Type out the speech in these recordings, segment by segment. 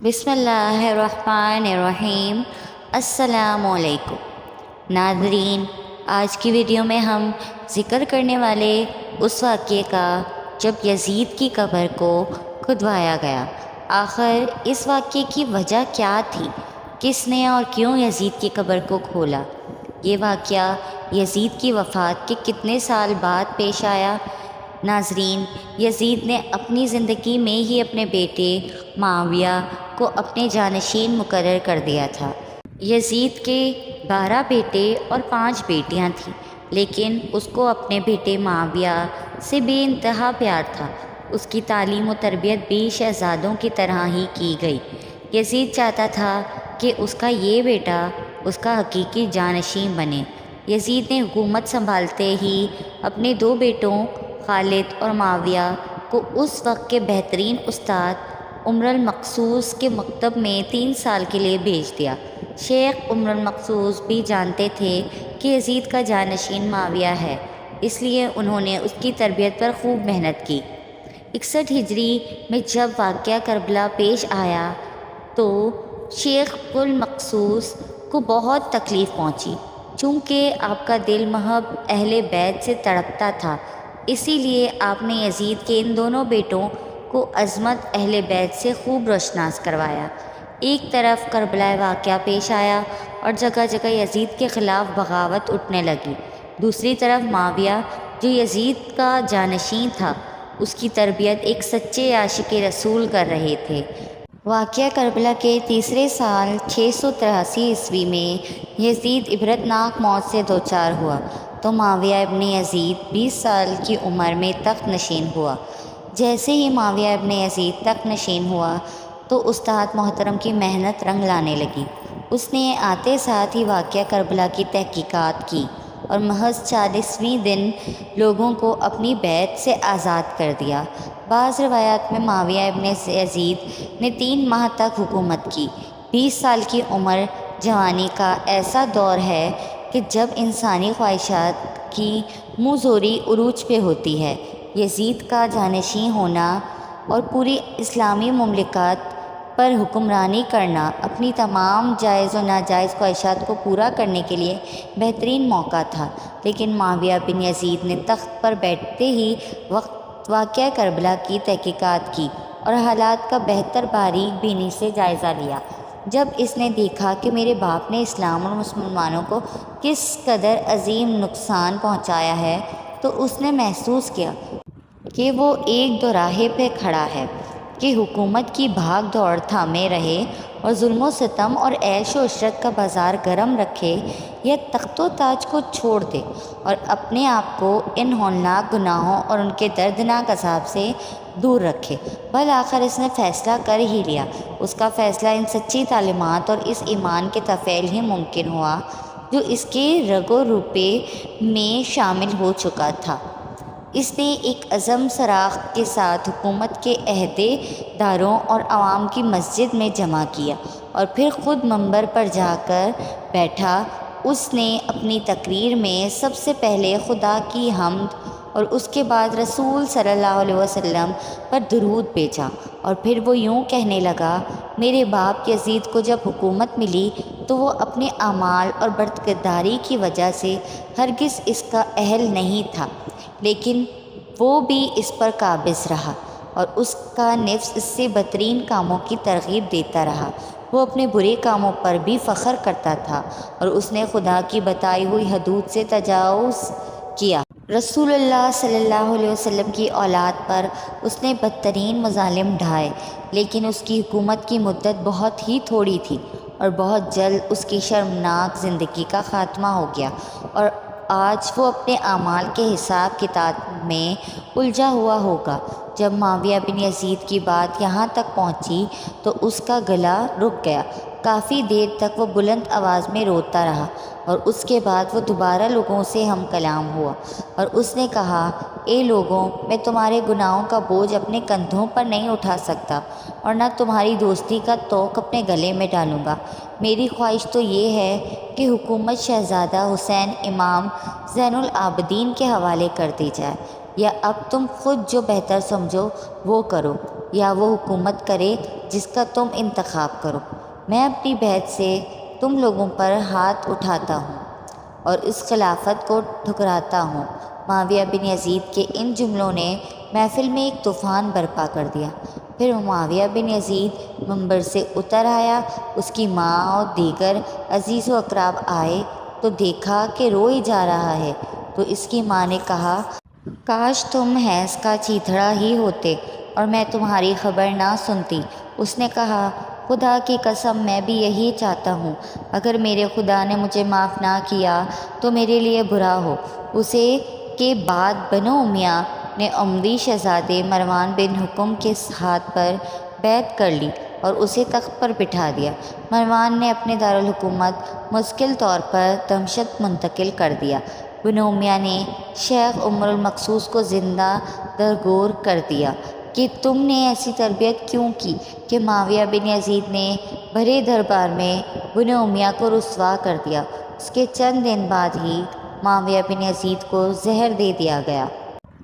بسم اللہ الرحمن الرحیم۔ السلام علیکم ناظرین، آج کی ویڈیو میں ہم ذکر کرنے والے اس واقعے کا جب یزید کی قبر کو کھدوایا گیا۔ آخر اس واقعے کی وجہ کیا تھی؟ کس نے اور کیوں یزید کی قبر کو کھولا؟ یہ واقعہ یزید کی وفات کے کتنے سال بعد پیش آیا؟ ناظرین، یزید نے اپنی زندگی میں ہی اپنے بیٹے معاویہ کو اپنے جانشین مقرر کر دیا تھا۔ یزید کے 12 بیٹے اور 5 بیٹیاں تھیں، لیکن اس کو اپنے بیٹے معاویہ سے بے انتہا پیار تھا۔ اس کی تعلیم و تربیت بھی شہزادوں کی طرح ہی کی گئی۔ یزید چاہتا تھا کہ اس کا یہ بیٹا اس کا حقیقی جانشین بنے۔ یزید نے حکومت سنبھالتے ہی اپنے 2 بیٹوں خالد اور معاویہ کو اس وقت کے بہترین استاد عمر المقصوص کے مکتب میں 3 سال کے لیے بھیج دیا۔ شیخ عمر المقصوص بھی جانتے تھے کہ یزید کا جانشین معاویہ ہے، اس لیے انہوں نے اس کی تربیت پر خوب محنت کی۔ 61 ہجری میں جب واقعہ کربلا پیش آیا تو شیخ المقصوص کو بہت تکلیف پہنچی، چونکہ آپ کا دل محب اہل بیت سے تڑپتا تھا۔ اسی لیے آپ نے یزید کے ان دونوں بیٹوں کو عظمت اہل بیت سے خوب روشناس کروایا۔ ایک طرف کربلا واقعہ پیش آیا اور جگہ جگہ یزید کے خلاف بغاوت اٹھنے لگی۔ دوسری طرف معاویہ، جو یزید کا جانشین تھا، اس کی تربیت ایک سچے عاشق رسول کر رہے تھے۔ واقعہ کربلا کے تیسرے سال 683 عیسوی میں یزید عبرتناک موت سے دوچار ہوا تو معاویہ ابن یزید 20 سال کی عمر میں تخت نشین ہوا۔ جیسے ہی معاویہ ابن یزید تخت نشین ہوا تو استاد محترم کی محنت رنگ لانے لگی۔ اس نے آتے ساتھ ہی واقعہ کربلا کی تحقیقات کی اور محض 40ویں دن لوگوں کو اپنی بیعت سے آزاد کر دیا۔ بعض روایات میں معاویہ ابن یزید نے 3 ماہ تک حکومت کی۔ 20 سال کی عمر جوانی کا ایسا دور ہے کہ جب انسانی خواہشات کی منہ زوری عروج پہ ہوتی ہے۔ یزید کا جانشین ہونا اور پوری اسلامی مملکت پر حکمرانی کرنا اپنی تمام جائز و ناجائز خواہشات کو پورا کرنے کے لیے بہترین موقع تھا، لیکن معاویہ بن یزید نے تخت پر بیٹھتے ہی واقعہ کربلا کی تحقیقات کی اور حالات کا بہتر باریک بینی سے جائزہ لیا۔ جب اس نے دیکھا کہ میرے باپ نے اسلام اور مسلمانوں کو کس قدر عظیم نقصان پہنچایا ہے، تو اس نے محسوس کیا کہ وہ ایک دوراہے پہ کھڑا ہے کہ حکومت کی بھاگ دوڑ تھامے رہے اور ظلم و ستم اور عیش و عشرت کا بازار گرم رکھے، یا تخت و تاج کو چھوڑ دے اور اپنے آپ کو ان ہولناک گناہوں اور ان کے دردناک عذاب سے دور رکھے۔ بالآخر اس نے فیصلہ کر ہی لیا۔ اس کا فیصلہ ان سچی تعلیمات اور اس ایمان کے تفعیل ہی ممکن ہوا جو اس کے رگ و روپے میں شامل ہو چکا تھا۔ اس نے ایک عزم سراخ کے ساتھ حکومت کے عہدے داروں اور عوام کی مسجد میں جمع کیا اور پھر خود منبر پر جا کر بیٹھا۔ اس نے اپنی تقریر میں سب سے پہلے خدا کی حمد اور اس کے بعد رسول صلی اللہ علیہ وسلم پر درود بھیجا، اور پھر وہ یوں کہنے لگا: میرے باپ یزید کو جب حکومت ملی تو وہ اپنے اعمال اور برکتداری کی وجہ سے ہرگز اس کا اہل نہیں تھا، لیکن وہ بھی اس پر قابض رہا اور اس کا نفس اس سے بدترین کاموں کی ترغیب دیتا رہا۔ وہ اپنے برے کاموں پر بھی فخر کرتا تھا اور اس نے خدا کی بتائی ہوئی حدود سے تجاوز کیا۔ رسول اللہ صلی اللہ علیہ وسلم کی اولاد پر اس نے بدترین مظالم ڈھائے، لیکن اس کی حکومت کی مدت بہت ہی تھوڑی تھی اور بہت جلد اس کی شرمناک زندگی کا خاتمہ ہو گیا، اور آج وہ اپنے اعمال کے حساب کتاب میں الجھا ہوا ہوگا۔ جب معاویہ بن یزید کی بات یہاں تک پہنچی تو اس کا گلا رک گیا۔ کافی دیر تک وہ بلند آواز میں روتا رہا اور اس کے بعد وہ دوبارہ لوگوں سے ہم کلام ہوا اور اس نے کہا: اے لوگوں، میں تمہارے گناہوں کا بوجھ اپنے کندھوں پر نہیں اٹھا سکتا اور نہ تمہاری دوستی کا طوق اپنے گلے میں ڈالوں گا۔ میری خواہش تو یہ ہے کہ حکومت شہزادہ حسین امام زین العابدین کے حوالے کر دی جائے، یا اب تم خود جو بہتر سمجھو وہ کرو، یا وہ حکومت کرے جس کا تم انتخاب کرو۔ میں اپنی بیعت سے تم لوگوں پر ہاتھ اٹھاتا ہوں اور اس خلافت کو ٹھکراتا ہوں۔ معاویہ بن یزید کے ان جملوں نے محفل میں ایک طوفان برپا کر دیا۔ پھر معاویہ بن یزید منبر سے اتر آیا۔ اس کی ماں اور دیگر عزیز و اقرب آئے تو دیکھا کہ روئے جا رہا ہے، تو اس کی ماں نے کہا، کاش تم حیض کا چیتھڑا ہی ہوتے اور میں تمہاری خبر نہ سنتی۔ اس نے کہا، خدا کی قسم میں بھی یہی چاہتا ہوں، اگر میرے خدا نے مجھے معاف نہ کیا تو میرے لیے برا ہو۔ اسے کے بعد بنو امیہ نے اموی شہزادے مروان بن حکم کے ہاتھ پر بیعت کر لی اور اسے تخت پر بٹھا دیا۔ مروان نے اپنے دارالحکومت مستقل طور پر دمشق منتقل کر دیا۔ بنو امیہ نے شیخ عمر المقصوص کو زندہ درگور کر دیا کہ تم نے ایسی تربیت کیوں کی کہ معاویہ بن یزید نے بھرے دربار میں بنو امیہ کو رسوا کر دیا۔ اس کے چند دن بعد ہی معاویہ بن یزید کو زہر دے دیا گیا۔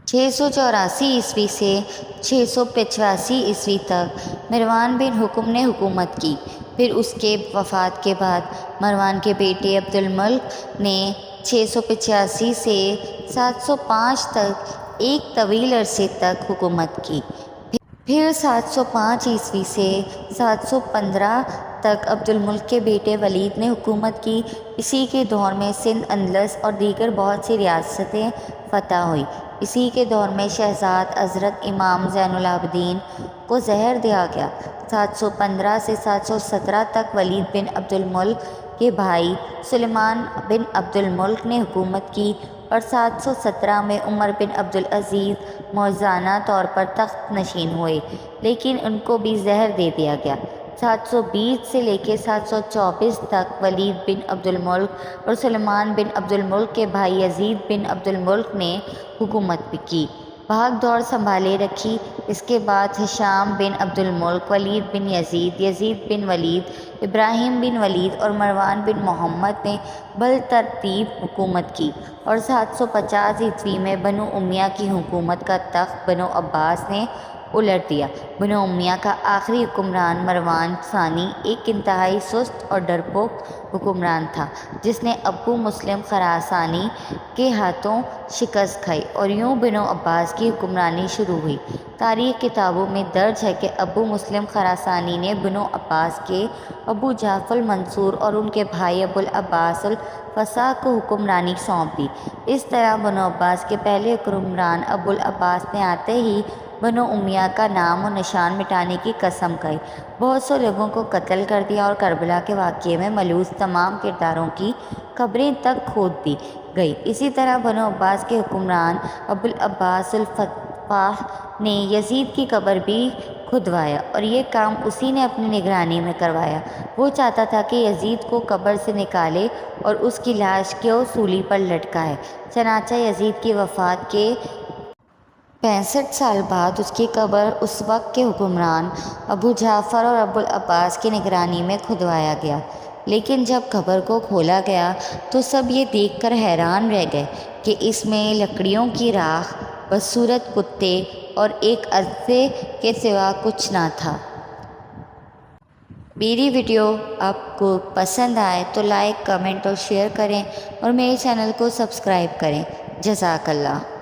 684 عیسوی سے 685 عیسوی تک مروان بن حکم نے حکومت کی۔ پھر اس کے وفات کے بعد مروان کے بیٹے عبد الملک نے 685 سے 705 تک ایک طویل عرصے تک حکومت کی۔ پھر 705 عیسوی سے 715 تک عبد الملک کے بیٹے ولید نے حکومت کی۔ اسی کے دور میں سندھ، اندلس اور دیگر بہت سی ریاستیں فتح ہوئی۔ اسی کے دور میں شہزاد حضرت امام زین العابدین کو زہر دیا گیا۔ 715 سے 717 تک ولید بن عبد الملک کے بھائی سلیمان بن عبد الملک نے حکومت کی اور 717 میں عمر بن عبد العزیز موزانہ طور پر تخت نشین ہوئے، لیکن ان کو بھی زہر دے دیا گیا۔ 720 سے لے کے 724 تک ولید بن عبد الملک اور سلیمان بن عبد الملک کے بھائی یزید بن عبد الملک نے حکومت بھی کی، بھاگ دوڑ سنبھالے رکھی۔ اس کے بعد ہشام بن عبد الملک، ولید بن یزید، یزید بن ولید، ابراہیم بن ولید اور مروان بن محمد نے بالترتیب حکومت کی اور 750 عیسوی میں بنو امیہ کی حکومت کا تخت بنو عباس نے الٹ دیا۔ بنو امیہ کا آخری حکمران مروان ثانی ایک انتہائی سست اور ڈرپوک حکمران تھا، جس نے ابو مسلم خراسانی کے ہاتھوں شکست کھائی اور یوں بنو عباس کی حکمرانی شروع ہوئی۔ تاریخ کتابوں میں درج ہے کہ ابو مسلم خراسانی نے بنو عباس کے ابو جعفر المنصور اور ان کے بھائی ابو العباس الفصاح کو حکمرانی سونپ دی۔ اس طرح بنو عباس کے پہلے حکمران ابو العباس نے آتے ہی بنو امیہ کا نام و نشان مٹانے کی قسم کھائی، بہت سے لوگوں کو قتل کر دیا اور کربلا کے واقعے میں ملوث تمام کرداروں کی قبریں تک کھود دی گئی۔ اسی طرح بنو عباس کے حکمران ابو العباس الفصاح نے یزید کی قبر بھی کھدوایا اور یہ کام اسی نے اپنی نگرانی میں کروایا۔ وہ چاہتا تھا کہ یزید کو قبر سے نکالے اور اس کی لاش کو سولی پر لٹکائے۔ چنانچہ یزید کی وفات کے 65 سال بعد اس کی قبر اس وقت کے حکمران ابو جعفر اور ابو العباس کی نگرانی میں کھدوایا گیا۔ لیکن جب قبر کو کھولا گیا تو سب یہ دیکھ کر حیران رہ گئے کہ اس میں لکڑیوں کی راکھ، بدصورت کتے اور ایک عصا کے سوا کچھ نہ تھا۔ میری ویڈیو آپ کو پسند آئے تو لائک، کمنٹ اور شیئر کریں اور میرے چینل کو سبسکرائب کریں۔ جزاک اللہ۔